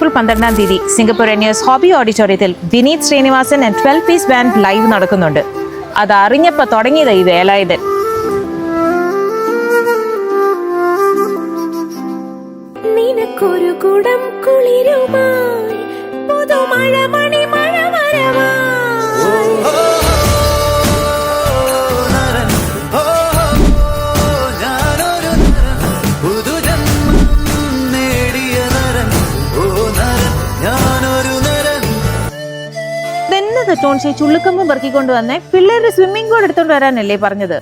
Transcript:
April 12 Singapore NUS ഹോബി ഓഡിറ്റോറിയത്തിൽ Vineeth Sreenivasan and 12 peace band live നടക്കുന്നുണ്ട്. അത് അറിഞ്ഞപ്പോൾ തുടങ്ങിയത് ഈ വേലായുധൻ. നിനക്കൊരു കുടം കുളിരുമായി പുതുമഴ മണിമഴ വരവായി. തെറ്റോൺസി ചുള്ളുക്കമ്പും പെറുക്കിക്കൊണ്ട് വന്നേ, പിള്ളേരുടെ സ്വിമ്മിംഗ് പൂൾ എടുത്തോണ്ട് വരാനല്ലേ പറഞ്ഞത്?